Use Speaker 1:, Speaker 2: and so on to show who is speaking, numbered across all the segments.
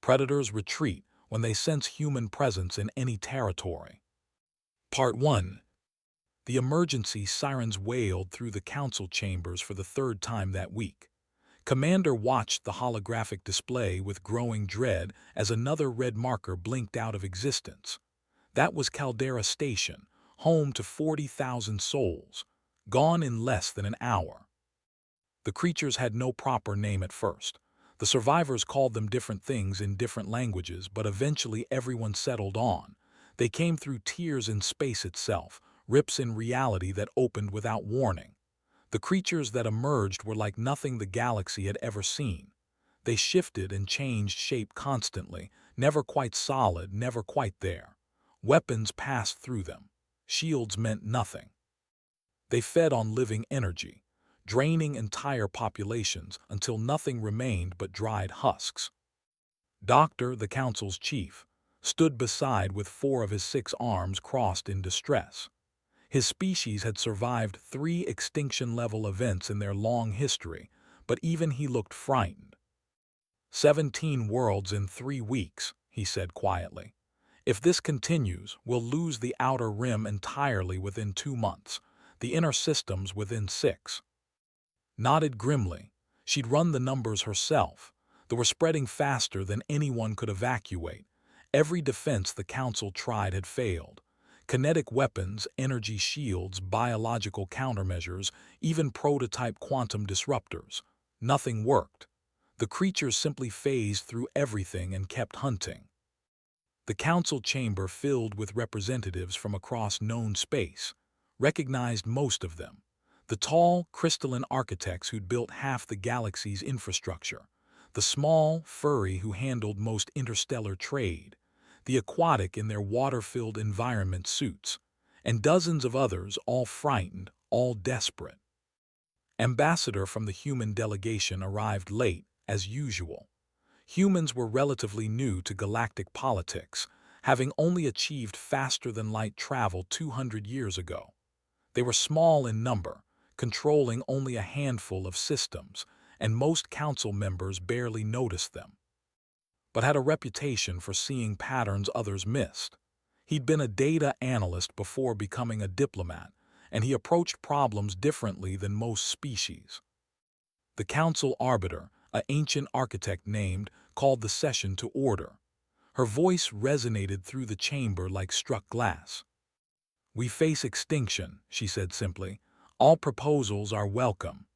Speaker 1: Predators retreat when they sense human presence in any territory. Part 1. The emergency sirens wailed through the council chambers for the third time that week. Commander watched the holographic display with growing dread as another red marker blinked out of existence. That was Caldera Station, home to 40,000 souls, gone in less than an hour. The creatures had no proper name at first. The survivors called them different things in different languages, but eventually everyone settled on. They came through tears in space itself, rips in reality that opened without warning. The creatures that emerged were like nothing the galaxy had ever seen. They shifted and changed shape constantly, never quite solid, never quite there. Weapons passed through them. Shields meant nothing. They fed on living energy, draining entire populations until nothing remained but dried husks. Doctor, the council's chief, stood beside with 4 of his 6 arms crossed in distress. His species had survived 3 extinction-level events in their long history, but even he looked frightened. 17 worlds in 3 weeks, he said quietly. If this continues, we'll lose the outer rim entirely within 2 months, the inner systems within 6. Nodded grimly. She'd run the numbers herself. They were spreading faster than anyone could evacuate. Every defense the council tried had failed. Kinetic weapons, energy shields, biological countermeasures, even prototype quantum disruptors. Nothing worked. The creatures simply phased through everything and kept hunting. The council chamber filled with representatives from across known space, recognized most of them. The tall, crystalline architects who'd built half the galaxy's infrastructure, the small, furry who handled most interstellar trade, the aquatic in their water-filled environment suits, and dozens of others, all frightened, all desperate. Ambassador from the human delegation arrived late, as usual. Humans were relatively new to galactic politics, having only achieved faster-than-light travel 200 years ago. They were small in number, controlling only a handful of systems, and most council members barely noticed them, but had a reputation for seeing patterns others missed. He'd been a data analyst before becoming a diplomat, and he approached problems differently than most species. The council arbiter, an ancient architect named, called the session to order. Her voice resonated through the chamber like struck glass. "We face extinction," she said simply. "All proposals are welcome."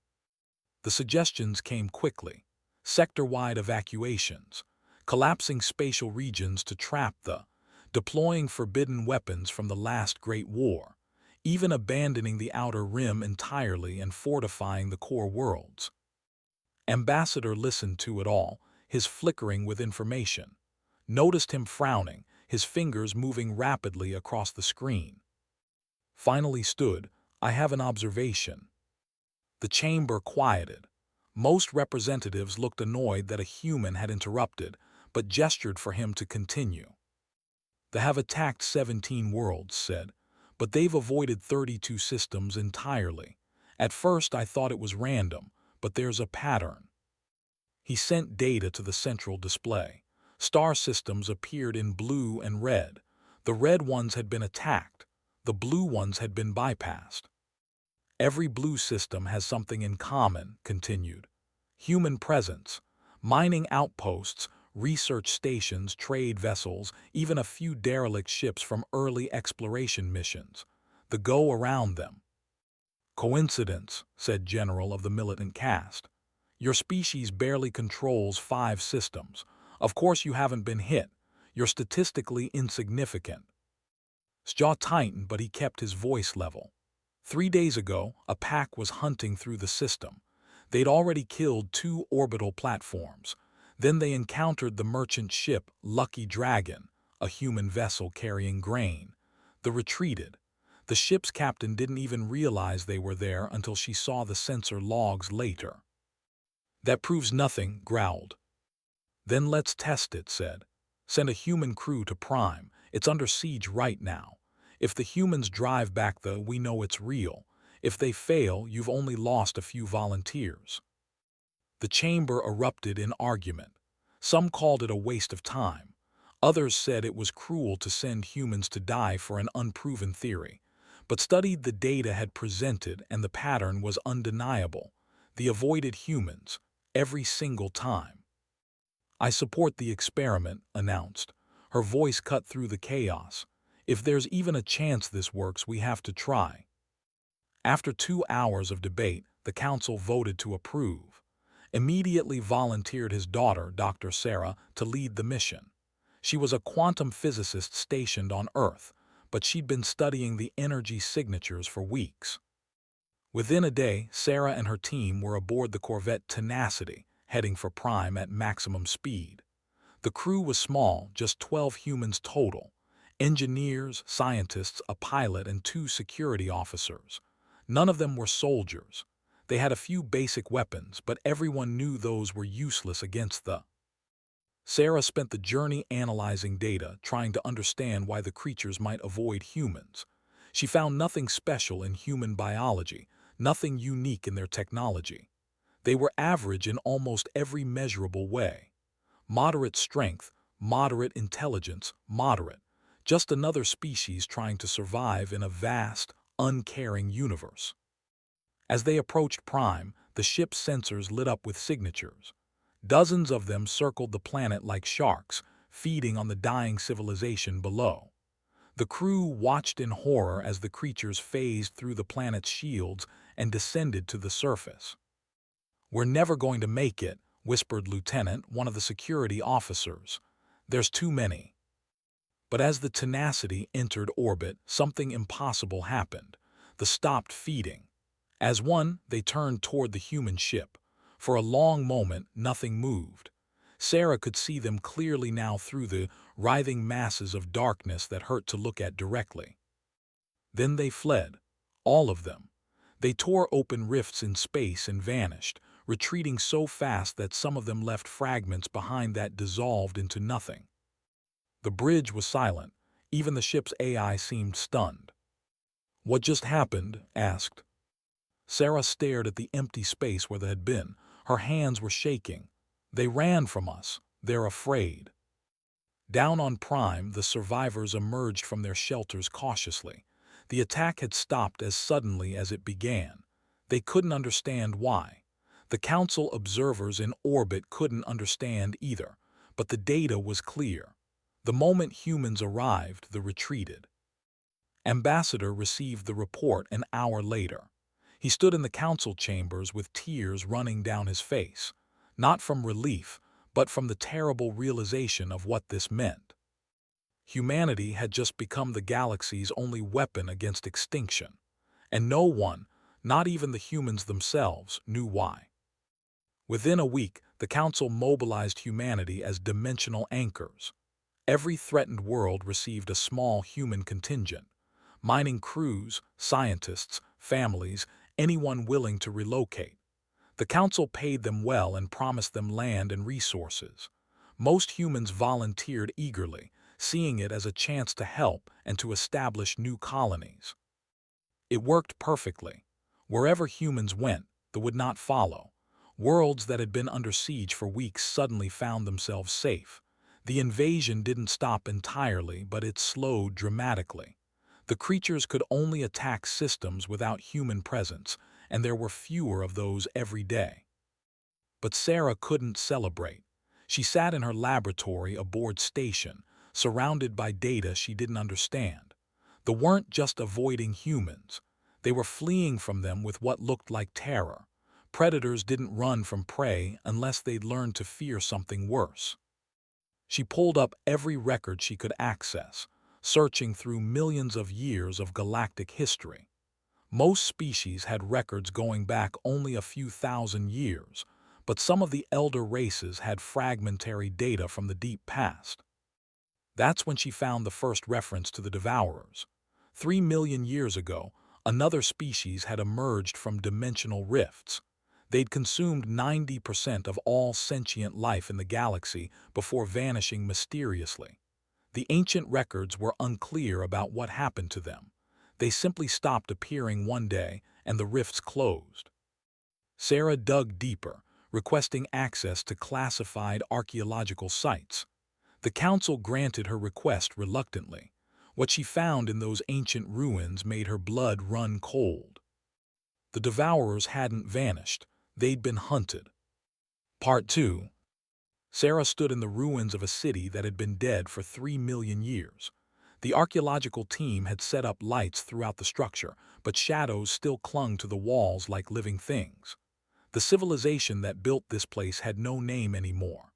Speaker 1: The suggestions came quickly. Sector-wide evacuations, collapsing spatial regions to trap the, deploying forbidden weapons from the last Great War, even abandoning the outer rim entirely and fortifying the core worlds. Ambassador listened to it all, his flickering with information. Noticed him frowning, his fingers moving rapidly across the screen. Finally stood, "I have an observation." The chamber quieted. Most representatives looked annoyed that a human had interrupted, but gestured for him to continue. "They have attacked 17 worlds," said, "but they've avoided 32 systems entirely. At first I thought it was random, but there's a pattern." He sent data to the central display. Star systems appeared in blue and red. The red ones had been attacked. The blue ones had been bypassed. "Every blue system has something in common," continued. "Human presence, mining outposts, research stations, trade vessels, even a few derelict ships from early exploration missions. The go around them." "Coincidence," said General of the militant caste. "Your species barely controls 5 systems. Of course you haven't been hit. You're statistically insignificant." His jaw tightened, but he kept his voice level. 3 days ago, a pack was hunting through the system. They'd already killed 2 orbital platforms. Then they encountered the merchant ship Lucky Dragon, a human vessel carrying grain. They retreated. The ship's captain didn't even realize they were there until she saw the sensor logs later. "That proves nothing," growled. "Then let's test it," said. "Send a human crew to Prime. It's under siege right now. If the humans drive back we know it's real. If they fail, you've only lost a few volunteers." The chamber erupted in argument. Some called it a waste of time. Others said it was cruel to send humans to die for an unproven theory. But studied the data had presented and the pattern was undeniable. The avoided humans, every single time. "I support the experiment," announced. Her voice cut through the chaos. "If there's even a chance this works, we have to try." After 2 hours of debate, the council voted to approve. Immediately volunteered his daughter, Dr. Sarah, to lead the mission. She was a quantum physicist stationed on Earth, but she'd been studying the energy signatures for weeks. Within a day, Sarah and her team were aboard the corvette Tenacity, heading for Prime at maximum speed. The crew was small, just 12 humans total. Engineers, scientists, a pilot, and 2 security officers. None of them were soldiers. They had a few basic weapons, but everyone knew those were useless against the... Sarah spent the journey analyzing data, trying to understand why the creatures might avoid humans. She found nothing special in human biology, nothing unique in their technology. They were average in almost every measurable way. Moderate strength, moderate intelligence, moderate. Just another species trying to survive in a vast, uncaring universe. As they approached Prime, the ship's sensors lit up with signatures. Dozens of them circled the planet like sharks, feeding on the dying civilization below. The crew watched in horror as the creatures phased through the planet's shields and descended to the surface. "We're never going to make it," whispered Lieutenant, one of the security officers. "There's too many." But as the Tenacity entered orbit, something impossible happened. The stopped feeding. As one, they turned toward the human ship. For a long moment, nothing moved. Sarah could see them clearly now through the writhing masses of darkness that hurt to look at directly. Then they fled. All of them. They tore open rifts in space and vanished, retreating so fast that some of them left fragments behind that dissolved into nothing. The bridge was silent. Even the ship's AI seemed stunned. "What just happened?" asked. Sarah stared at the empty space where they had been. Her hands were shaking. "They ran from us. They're afraid." Down on Prime, the survivors emerged from their shelters cautiously. The attack had stopped as suddenly as it began. They couldn't understand why. The Council observers in orbit couldn't understand either, but the data was clear. The moment humans arrived, they retreated. Ambassador received the report an hour later. He stood in the council chambers with tears running down his face, not from relief, but from the terrible realization of what this meant. Humanity had just become the galaxy's only weapon against extinction, and no one, not even the humans themselves, knew why. Within a week, the Council mobilized humanity as dimensional anchors. Every threatened world received a small human contingent. Mining crews, scientists, families, anyone willing to relocate. The Council paid them well and promised them land and resources. Most humans volunteered eagerly, seeing it as a chance to help and to establish new colonies. It worked perfectly. Wherever humans went, they would not follow. Worlds that had been under siege for weeks suddenly found themselves safe. The invasion didn't stop entirely, but it slowed dramatically. The creatures could only attack systems without human presence, and there were fewer of those every day. But Sarah couldn't celebrate. She sat in her laboratory aboard station, surrounded by data she didn't understand. They weren't just avoiding humans. They were fleeing from them with what looked like terror. Predators didn't run from prey unless they'd learned to fear something worse. She pulled up every record she could access, searching through millions of years of galactic history. Most species had records going back only a few thousand years, but some of the elder races had fragmentary data from the deep past. That's when she found the first reference to the Devourers. 3 million years ago, another species had emerged from dimensional rifts. They'd consumed 90% of all sentient life in the galaxy before vanishing mysteriously. The ancient records were unclear about what happened to them. They simply stopped appearing one day and the rifts closed. Sarah dug deeper, requesting access to classified archaeological sites. The council granted her request reluctantly. What she found in those ancient ruins made her blood run cold. The Devourers hadn't vanished, they'd been hunted. Part 2. Sarah stood in the ruins of a city that had been dead for 3 million years. The archaeological team had set up lights throughout the structure, but shadows still clung to the walls like living things. The civilization that built this place had no name anymore.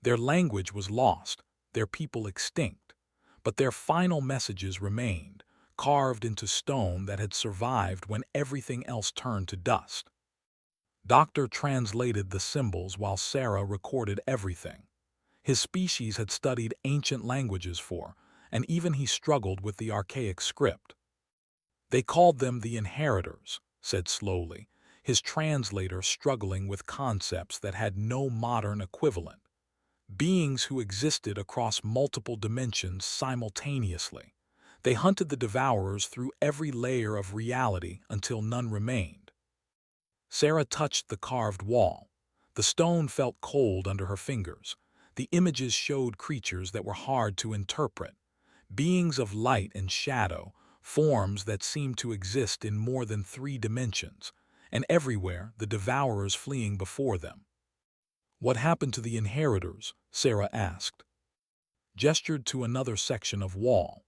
Speaker 1: Their language was lost, their people extinct, but their final messages remained, carved into stone that had survived when everything else turned to dust. Doctor translated the symbols while Sarah recorded everything. His species had studied ancient languages and even he struggled with the archaic script. They called them the Inheritors, said slowly, his translator struggling with concepts that had no modern equivalent. Beings who existed across multiple dimensions simultaneously. They hunted the Devourers through every layer of reality until none remained. Sarah touched the carved wall. The stone felt cold under her fingers. The images showed creatures that were hard to interpret. Beings of light and shadow, forms that seemed to exist in more than 3 dimensions, and everywhere the Devourers fleeing before them. What happened to the Inheritors? Sarah asked. Gestured to another section of wall.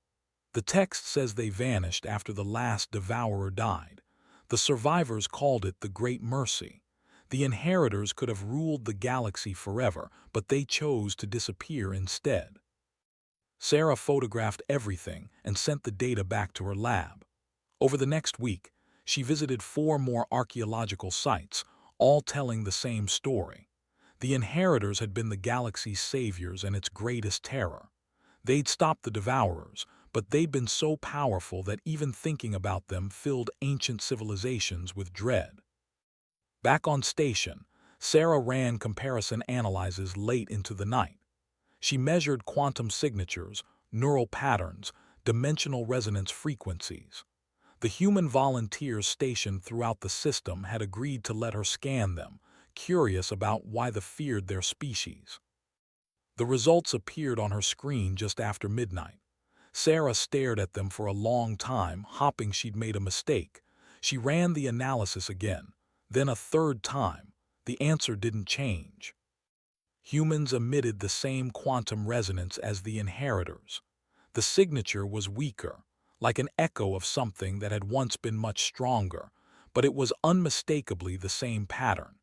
Speaker 1: The text says they vanished after the last Devourer died. The survivors called it the Great Mercy. The Inheritors could have ruled the galaxy forever, but they chose to disappear instead. Sarah photographed everything and sent the data back to her lab. Over the next week, she visited 4 more archaeological sites, all telling the same story. The Inheritors had been the galaxy's saviors and its greatest terror. They'd stopped the Devourers, but they'd been so powerful that even thinking about them filled ancient civilizations with dread. Back on station, Sarah ran comparison analyses late into the night. She measured quantum signatures, neural patterns, dimensional resonance frequencies. The human volunteers stationed throughout the system had agreed to let her scan them, curious about why they feared their species. The results appeared on her screen just after midnight. Sarah stared at them for a long time, hoping she'd made a mistake. She ran the analysis again, then a third time. The answer didn't change. Humans emitted the same quantum resonance as the Inheritors. The signature was weaker, like an echo of something that had once been much stronger, but it was unmistakably the same pattern.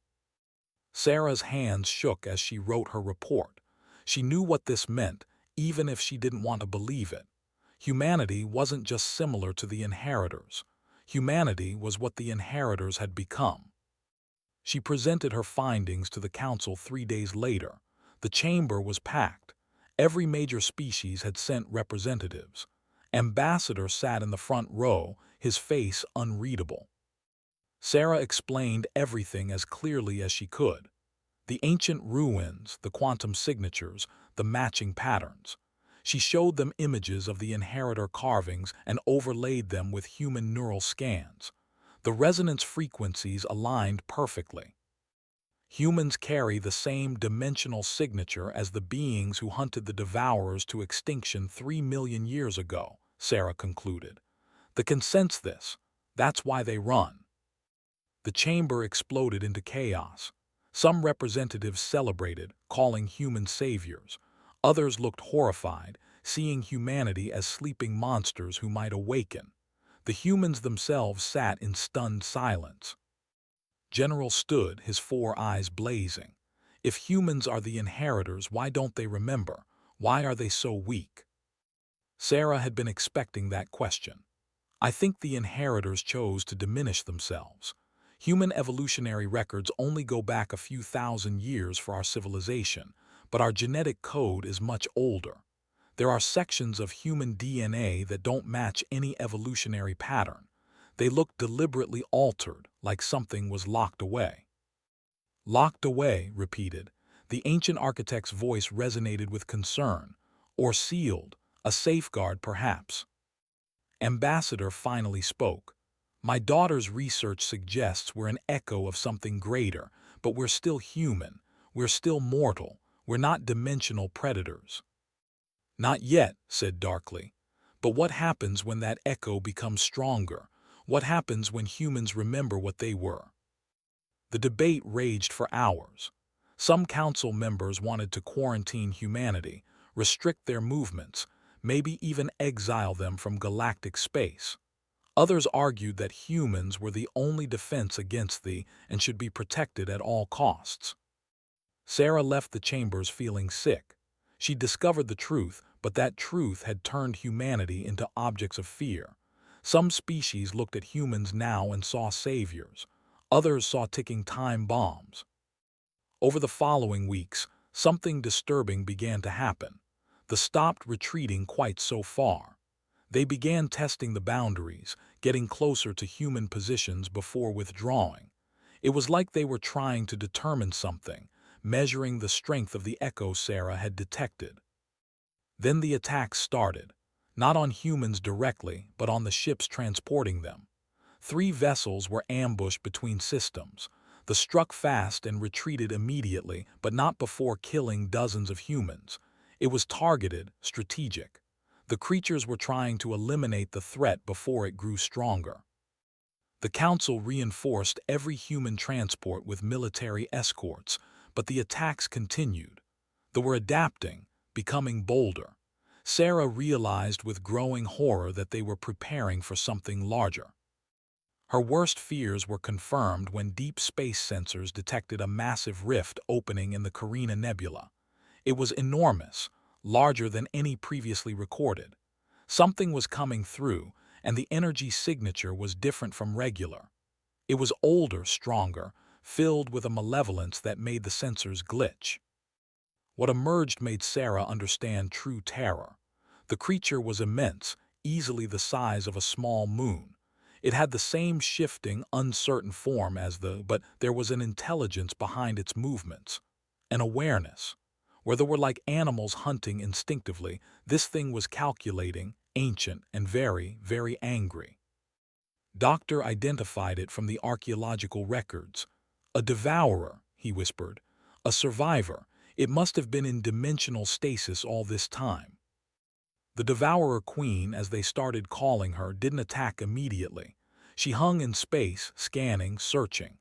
Speaker 1: Sarah's hands shook as she wrote her report. She knew what this meant, even if she didn't want to believe it. Humanity wasn't just similar to the Inheritors. Humanity was what the Inheritors had become. She presented her findings to the council 3 days later. The chamber was packed. Every major species had sent representatives. Ambassador sat in the front row, his face unreadable. Sarah explained everything as clearly as she could. The ancient ruins, the quantum signatures, the matching patterns. She showed them images of the Inheritor carvings and overlaid them with human neural scans. The resonance frequencies aligned perfectly. Humans carry the same dimensional signature as the beings who hunted the Devourers to extinction 3 million years ago, Sarah concluded. The consent's this. That's why they run. The chamber exploded into chaos. Some representatives celebrated, calling humans saviors. Others looked horrified, seeing humanity as sleeping monsters who might awaken. The humans themselves sat in stunned silence. General stood, his 4 eyes blazing. If humans are the Inheritors, why don't they remember? Why are they so weak? Sarah had been expecting that question. I think the Inheritors chose to diminish themselves. Human evolutionary records only go back a few thousand years for our civilization, but our genetic code is much older. There are sections of human DNA that don't match any evolutionary pattern. They look deliberately altered, like something was locked away. Locked away, repeated. The ancient architect's voice resonated with concern. Or sealed, a safeguard perhaps. Ambassador finally spoke. My daughter's research suggests we're an echo of something greater, but we're still human. We're still mortal. We're not dimensional predators." "Not yet," said Darkly. "But what happens when that echo becomes stronger? What happens when humans remember what they were?" The debate raged for hours. Some council members wanted to quarantine humanity, restrict their movements, maybe even exile them from galactic space. Others argued that humans were the only defense against thee and should be protected at all costs. Sarah left the chambers feeling sick. She discovered the truth, but that truth had turned humanity into objects of fear. Some species looked at humans now and saw saviors. Others saw ticking time bombs. Over the following weeks, something disturbing began to happen. The stopped retreating quite so far. They began testing the boundaries, getting closer to human positions before withdrawing. It was like they were trying to determine something, measuring the strength of the echo Sarah had detected. Then the attacks started, not on humans directly, but on the ships transporting them. 3 vessels were ambushed between systems. They struck fast and retreated immediately, but not before killing dozens of humans. It was targeted, strategic. The creatures were trying to eliminate the threat before it grew stronger. The Council reinforced every human transport with military escorts, but the attacks continued. They were adapting, becoming bolder. Sarah realized with growing horror that they were preparing for something larger. Her worst fears were confirmed when deep space sensors detected a massive rift opening in the Carina Nebula. It was enormous, larger than any previously recorded. Something was coming through, and the energy signature was different from regular. It was older, stronger, filled with a malevolence that made the sensors glitch. What emerged made Sarah understand true terror. The creature was immense, easily the size of a small moon. It had the same shifting, uncertain form as but there was an intelligence behind its movements, an awareness. Where they were like animals hunting instinctively, this thing was calculating, ancient, and very, very angry. Doctor identified it from the archaeological records. "A devourer," he whispered. "A survivor. It must have been in dimensional stasis all this time." The Devourer Queen, as they started calling her, didn't attack immediately. She hung in space, scanning, searching.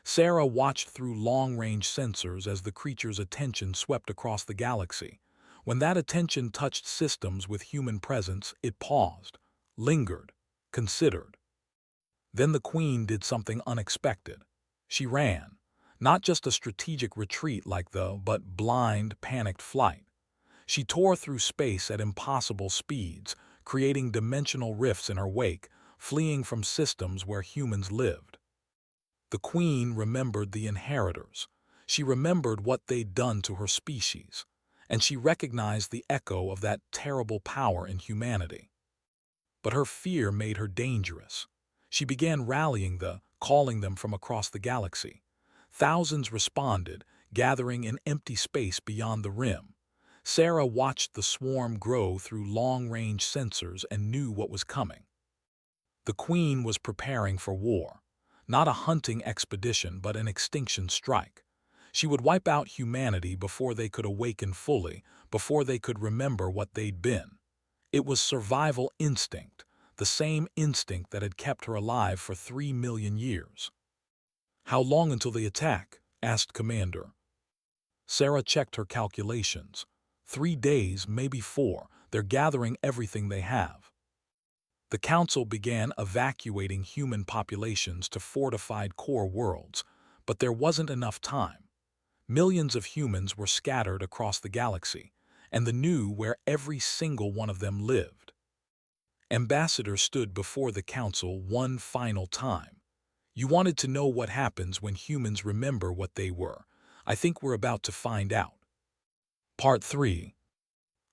Speaker 1: Sarah watched through long-range sensors as the creature's attention swept across the galaxy. When that attention touched systems with human presence, it paused, lingered, considered. Then the Queen did something unexpected. She ran. Not just a strategic retreat but blind, panicked flight. She tore through space at impossible speeds, creating dimensional rifts in her wake, fleeing from systems where humans lived. The Queen remembered the inheritors. She remembered what they'd done to her species, and she recognized the echo of that terrible power in humanity. But her fear made her dangerous. She began rallying calling them from across the galaxy. Thousands responded, gathering in empty space beyond the rim. Sarah watched the swarm grow through long-range sensors and knew what was coming. The Queen was preparing for war. Not a hunting expedition, but an extinction strike. She would wipe out humanity before they could awaken fully, before they could remember what they'd been. It was survival instinct, the same instinct that had kept her alive for 3 million years. "How long until the attack?" asked Commander. Sarah checked her calculations. 3 days, maybe 4. They're gathering everything they have. The Council began evacuating human populations to fortified core worlds, but there wasn't enough time. Millions of humans were scattered across the galaxy, and they knew where every single one of them lived. Ambassador stood before the Council one final time. "You wanted to know what happens when humans remember what they were. I think we're about to find out." Part 3.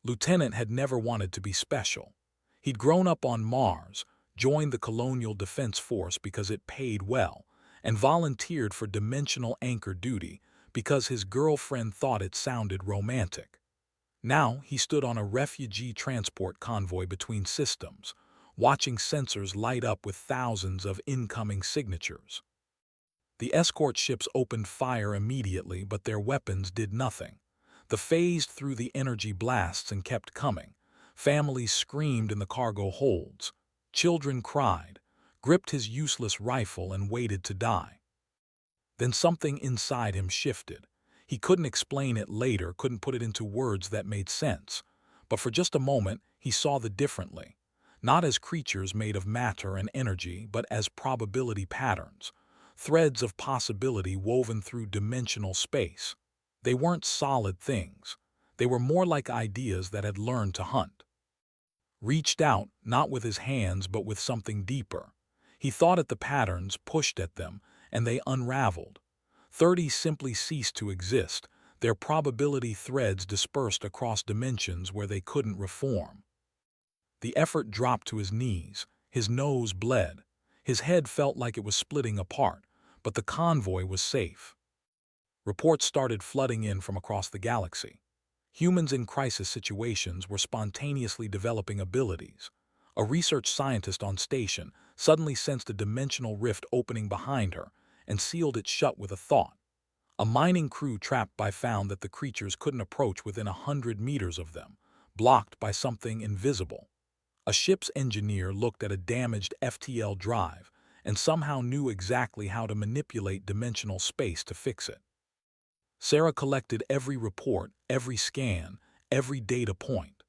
Speaker 1: Lieutenant had never wanted to be special. He'd grown up on Mars, joined the Colonial Defense Force because it paid well, and volunteered for dimensional anchor duty because his girlfriend thought it sounded romantic. Now he stood on a refugee transport convoy between systems, watching sensors light up with thousands of incoming signatures. The escort ships opened fire immediately, but their weapons did nothing. The phased through the energy blasts and kept coming. Families screamed in the cargo holds. Children cried, gripped his useless rifle and waited to die. Then something inside him shifted. He couldn't explain it later, couldn't put it into words that made sense. But for just a moment, he saw the differently. Not as creatures made of matter and energy, but as probability patterns. Threads of possibility woven through dimensional space. They weren't solid things. They were more like ideas that had learned to hunt. Reached out, not with his hands but with something deeper. He thought at the patterns, pushed at them, and they unraveled. 30 simply ceased to exist, their probability threads dispersed across dimensions where they couldn't reform. The effort dropped to his knees, his nose bled, his head felt like it was splitting apart, but the convoy was safe. Reports started flooding in from across the galaxy. Humans in crisis situations were spontaneously developing abilities. A research scientist on station suddenly sensed a dimensional rift opening behind her and sealed it shut with a thought. A mining crew trapped by found that the creatures couldn't approach within 100 meters of them, blocked by something invisible. A ship's engineer looked at a damaged FTL drive and somehow knew exactly how to manipulate dimensional space to fix it. Sarah collected every report, every scan, every data point.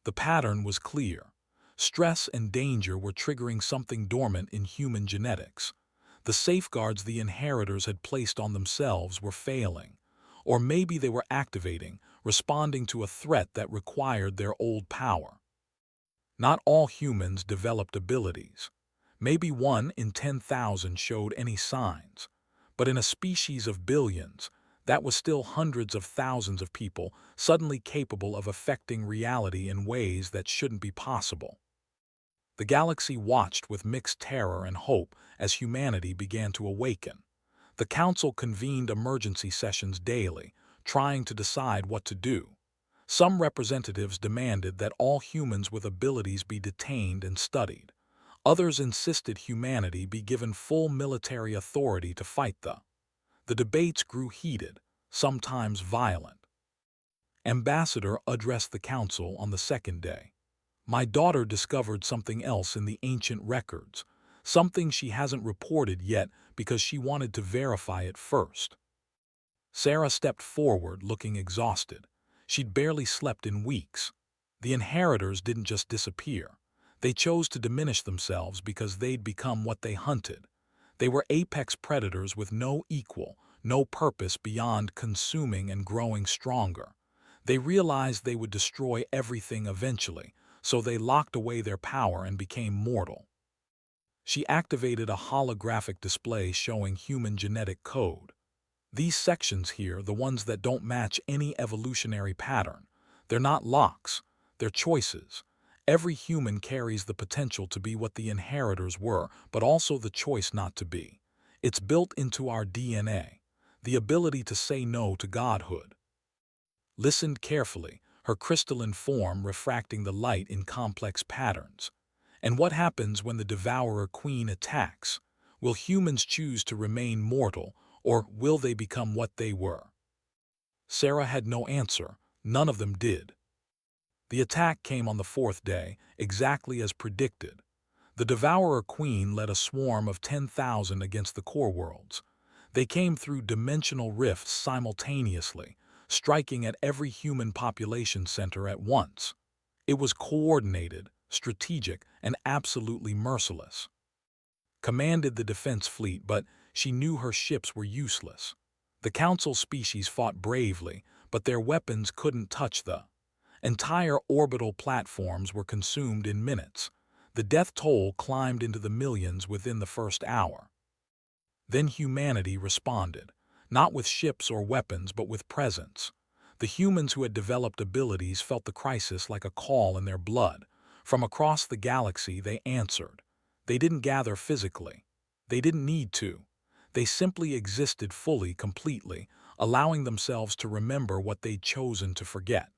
Speaker 1: The pattern was clear. Stress and danger were triggering something dormant in human genetics. The safeguards the inheritors had placed on themselves were failing. Or maybe they were activating, responding to a threat that required their old power. Not all humans developed abilities. Maybe 1 in 10,000 showed any signs. But in a species of billions, that was still hundreds of thousands of people suddenly capable of affecting reality in ways that shouldn't be possible. The galaxy watched with mixed terror and hope as humanity began to awaken. The Council convened emergency sessions daily, trying to decide what to do. Some representatives demanded that all humans with abilities be detained and studied. Others insisted humanity be given full military authority to fight The debates grew heated, sometimes violent. Ambassador addressed the council on the second day. My daughter discovered something else in the ancient records, something she hasn't reported yet because she wanted to verify it first. Sarah stepped forward, looking exhausted. She'd barely slept in weeks. The inheritors didn't just disappear. They chose to diminish themselves because they'd become what they hunted. They were apex predators with no equal, no purpose beyond consuming and growing stronger. They realized they would destroy everything eventually, so they locked away their power and became mortal. She activated a holographic display showing human genetic code. These sections here, the ones that don't match any evolutionary pattern, they're not locks, they're choices. Every human carries the potential to be what the inheritors were, but also the choice not to be. It's built into our DNA, the ability to say no to godhood. Listened carefully, her crystalline form refracting the light in complex patterns. And what happens when the Devourer Queen attacks? Will humans choose to remain mortal, or will they become what they were? Sarah had no answer. None of them did. The attack came on the 4th day, exactly as predicted. The Devourer Queen led a swarm of 10,000 against the core worlds. They came through dimensional rifts simultaneously, striking at every human population center at once. It was coordinated, strategic, and absolutely merciless. Commanded the defense fleet, but she knew her ships were useless. The Council species fought bravely, but their weapons couldn't touch the entire orbital platforms were consumed in minutes. The death toll climbed into the millions within the first hour. Then humanity responded, not with ships or weapons, but with presence. The humans who had developed abilities felt the crisis like a call in their blood. From across the galaxy, they answered. They didn't gather physically. They didn't need to. They simply existed fully, completely, allowing themselves to remember what they'd chosen to forget.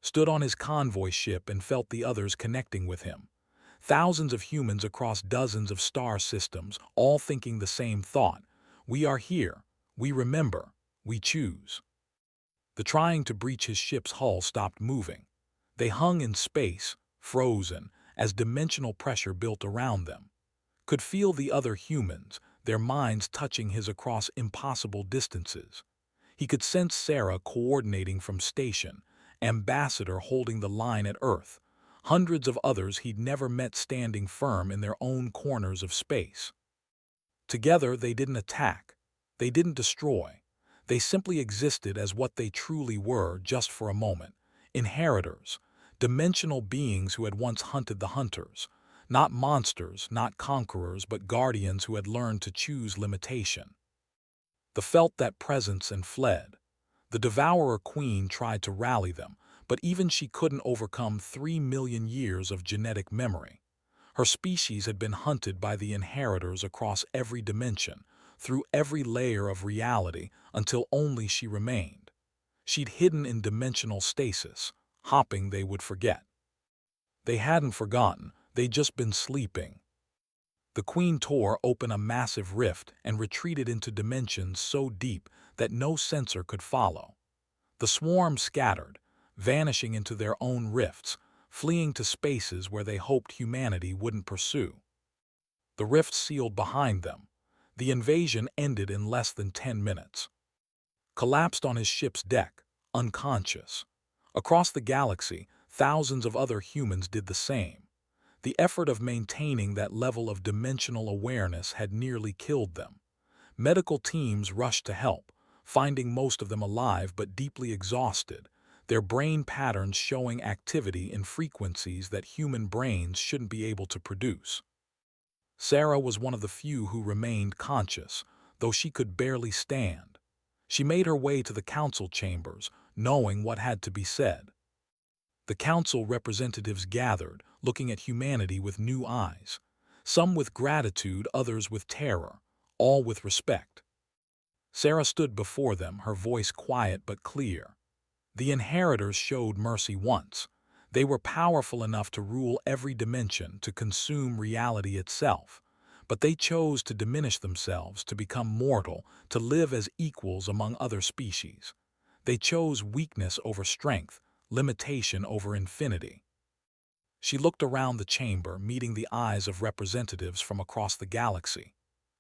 Speaker 1: Stood on his convoy ship and felt the others connecting with him. Thousands of humans across dozens of star systems, all thinking the same thought. We are here. We remember. We choose. The trying to breach his ship's hull stopped moving. They hung in space, frozen, as dimensional pressure built around them. Could feel the other humans, their minds touching his across impossible distances. He could sense Sarah coordinating from station, Ambassador holding the line at Earth, hundreds of others he'd never met standing firm in their own corners of space. Together they didn't attack, they didn't destroy, they simply existed as what they truly were just for a moment, inheritors, dimensional beings who had once hunted the hunters, not monsters, not conquerors, but guardians who had learned to choose limitation. They felt that presence and fled. The Devourer Queen tried to rally them, but even she couldn't overcome 3 million years of genetic memory. Her species had been hunted by the inheritors across every dimension, through every layer of reality, until only she remained. She'd hidden in dimensional stasis, hoping they would forget. They hadn't forgotten, they'd just been sleeping. The Queen tore open a massive rift and retreated into dimensions so deep that no sensor could follow. The swarm scattered, vanishing into their own rifts, fleeing to spaces where they hoped humanity wouldn't pursue. The rift sealed behind them. The invasion ended in less than 10 minutes. Collapsed on his ship's deck, unconscious. Across the galaxy, thousands of other humans did the same. The effort of maintaining that level of dimensional awareness had nearly killed them. Medical teams rushed to help, finding most of them alive but deeply exhausted, their brain patterns showing activity in frequencies that human brains shouldn't be able to produce. Sarah was one of the few who remained conscious, though she could barely stand. She made her way to the council chambers, knowing what had to be said. The council representatives gathered, looking at humanity with new eyes. Some with gratitude, others with terror, all with respect. Sarah stood before them, her voice quiet but clear. The inheritors showed mercy once. They were powerful enough to rule every dimension, to consume reality itself. But they chose to diminish themselves, to become mortal, to live as equals among other species. They chose weakness over strength, limitation over infinity. She looked around the chamber, meeting the eyes of representatives from across the galaxy.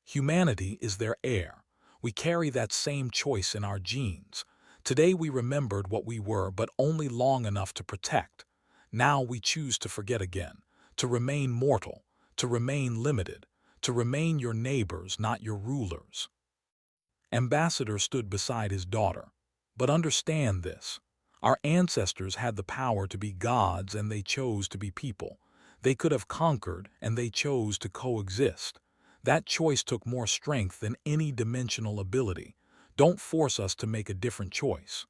Speaker 1: Humanity is their heir. We carry that same choice in our genes. Today we remembered what we were, but only long enough to protect. Now we choose to forget again, to remain mortal, to remain limited, to remain your neighbors, not your rulers. Ambassador stood beside his daughter. But understand this. Our ancestors had the power to be gods and they chose to be people. They could have conquered and they chose to coexist. That choice took more strength than any dimensional ability. Don't force us to make a different choice.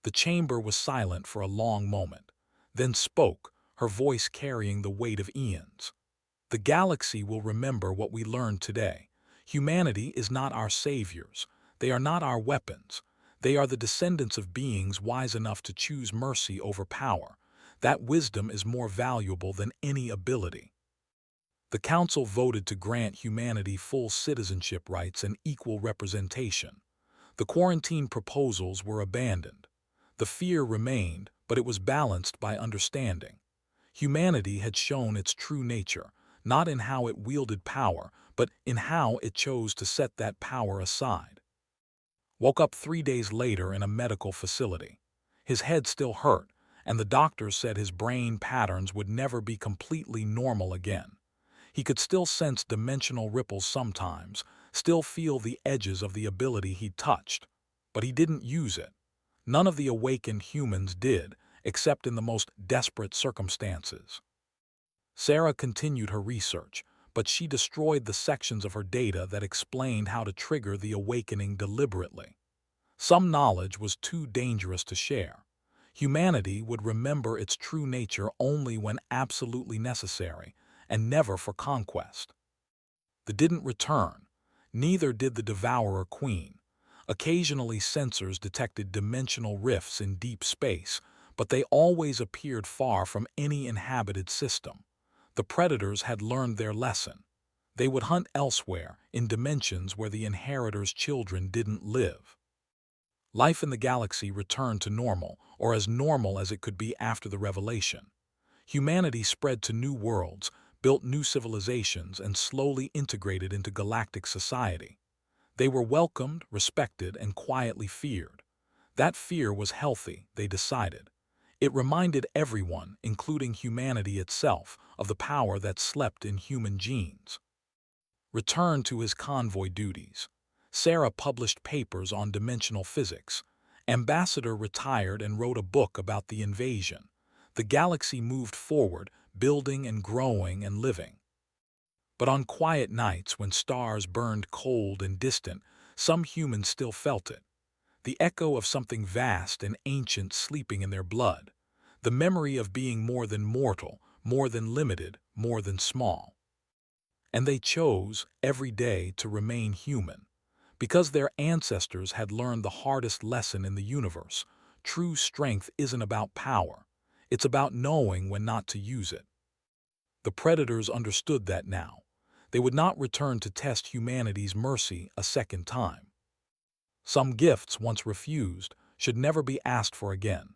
Speaker 1: The chamber was silent for a long moment, then spoke, her voice carrying the weight of eons. The galaxy will remember what we learned today. Humanity is not our saviors. They are not our weapons. They are the descendants of beings wise enough to choose mercy over power. That wisdom is more valuable than any ability. The Council voted to grant humanity full citizenship rights and equal representation. The quarantine proposals were abandoned. The fear remained, but it was balanced by understanding. Humanity had shown its true nature, not in how it wielded power, but in how it chose to set that power aside. Woke up 3 days later in a medical facility. His head still hurt, and the doctors said his brain patterns would never be completely normal again. He could still sense dimensional ripples sometimes, still feel the edges of the ability he'd touched. But he didn't use it. None of the awakened humans did, except in the most desperate circumstances. Sarah continued her research, but she destroyed the sections of her data that explained how to trigger the awakening deliberately. Some knowledge was too dangerous to share. Humanity would remember its true nature only when absolutely necessary, and never for conquest. They didn't return. Neither did the Devourer Queen. Occasionally sensors detected dimensional rifts in deep space, but they always appeared far from any inhabited system. The predators had learned their lesson. They would hunt elsewhere, in dimensions where the inheritors' children didn't live. Life in the galaxy returned to normal, or as normal as it could be after the revelation. Humanity spread to new worlds, built new civilizations, and slowly integrated into galactic society. They were welcomed, respected, and quietly feared. That fear was healthy, they decided. It reminded everyone, including humanity itself, of the power that slept in human genes. Returned to his convoy duties. Sarah published papers on dimensional physics. Ambassador retired and wrote a book about the invasion. The galaxy moved forward, building and growing and living. But on quiet nights when stars burned cold and distant, some humans still felt it. The echo of something vast and ancient sleeping in their blood. The memory of being more than mortal, more than limited, more than small. And they chose, every day, to remain human. Because their ancestors had learned the hardest lesson in the universe. True strength isn't about power. It's about knowing when not to use it. The predators understood that now. They would not return to test humanity's mercy a second time. Some gifts, once refused, should never be asked for again.